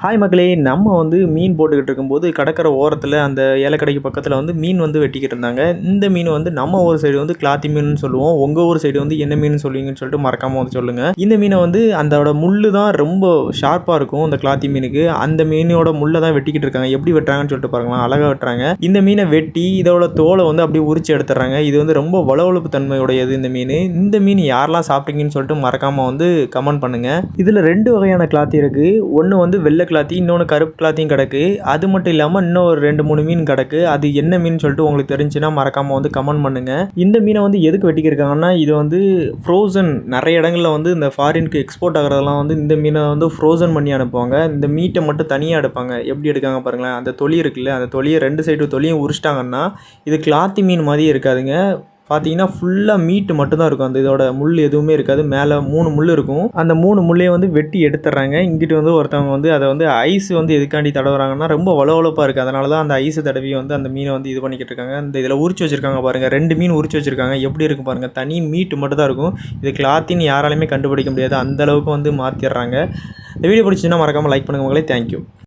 Hi மக்களே, நம்ம மீன் போட்டுக்கிட்டு இருக்கும்போது கடற்கரை ஓரத்தில் அந்த ஏலக்கடைக்கு பக்கத்தில் மீன் வெட்டிக்கிட்டு இருந்தாங்க. இந்த மீன் நம்ம ஊர் சைடு கிளாத்தி மீன் சொல்லுவோம். உங்கள் ஊர் சைடு என்ன மீன் சொல்லுவீங்கன்னு சொல்லிட்டு மறக்காமல் சொல்லுங்கள். இந்த மீனை அதோட முள்ளு தான் ரொம்ப ஷார்ப்பாக இருக்கும். அந்த கிளாத்தி மீனுக்கு அந்த மீனோட முள்ளை தான் வெட்டிக்கிட்டு இருக்காங்க. எப்படி வெட்டுறாங்கன்னு சொல்லிட்டு பாருங்களா, அழகாக வெட்டுறாங்க. இந்த மீனை வெட்டி இதோட தோலை அப்படியே உரிச்சு எடுத்துடுறாங்க. இது ரொம்ப வளவளப்பு தன்மையுடையது இந்த மீன். இந்த மீன் யாரெல்லாம் சாப்பிட்டீங்கன்னு சொல்லிட்டு மறக்காமல் கமெண்ட் பண்ணுங்கள். இதில் 2 வகையான கிளாத்தி இருக்குது. ஒன்று வெள்ளை கிளாத்தி, இன்னொன்று கருப்பு கிளாத்தியும் கிடக்கு. அது மட்டும் இல்லாமல் இன்னும் ஒரு 2-3 மீன் கிடக்கு. அது என்ன மீன் சொல்லிட்டு உங்களுக்கு தெரிஞ்சுன்னா மறக்காமல் கமெண்ட் பண்ணுங்கள். இந்த மீனை எதுக்கு வெட்டிக்கிருக்காங்கன்னா, இது ஃப்ரோசன் நிறைய இடங்களில் இந்த ஃபாரினுக்கு எக்ஸ்போர்ட் ஆகிறதெல்லாம் இந்த மீனை ஃப்ரோசன் பண்ணி அனுப்புவாங்க. இந்த மீட்டை மட்டும் தனியாக எடுப்பாங்க. எப்படி எடுக்காங்க பாருங்களேன். அந்த தொலி இருக்குல்ல, அந்த தொலியை 2 சைடு தொலியும் உரிச்சிட்டாங்கன்னா இது கிளாத்தி மீன் மாதிரியே இருக்காதுங்க. பார்த்தீங்கன்னா ஃபுல்லாக மீட்டு மட்டும்தான் இருக்கும். அந்த இதோட முள் எதுவுமே இருக்காது. மேலே 3 முள் இருக்கும். அந்த 3 முள்ளையும் வெட்டி எடுத்துடுறாங்க. இங்கிட்டு ஒருத்தவங்க அதை ஐஸ் எதுக்காண்டி தடவுறாங்கன்னா, ரொம்ப வளவளப்பாக இருக்குது. அதனால தான் அந்த ஐஸ் தடவி அந்த மீனை இது பண்ணிக்கிட்டு இருக்காங்க. இந்த இதில் உரிச்சு வச்சுருக்காங்க பாருங்கள். 2 மீன் உரிச்சு வச்சுருக்காங்க. எப்படி இருக்கும் பாருங்கள். தனி மீட்டு மட்டும் தான் இருக்கும். இது கிளாத்தின்னு யாராலையுமே கண்டுபிடிக்க முடியாது. அந்தளவுக்கு மாற்றிடுறாங்க. இந்த வீடியோ பிடிச்சின்னா மறக்காமல் லைக் பண்ணுங்கள் மக்களே. தேங்க்யூ.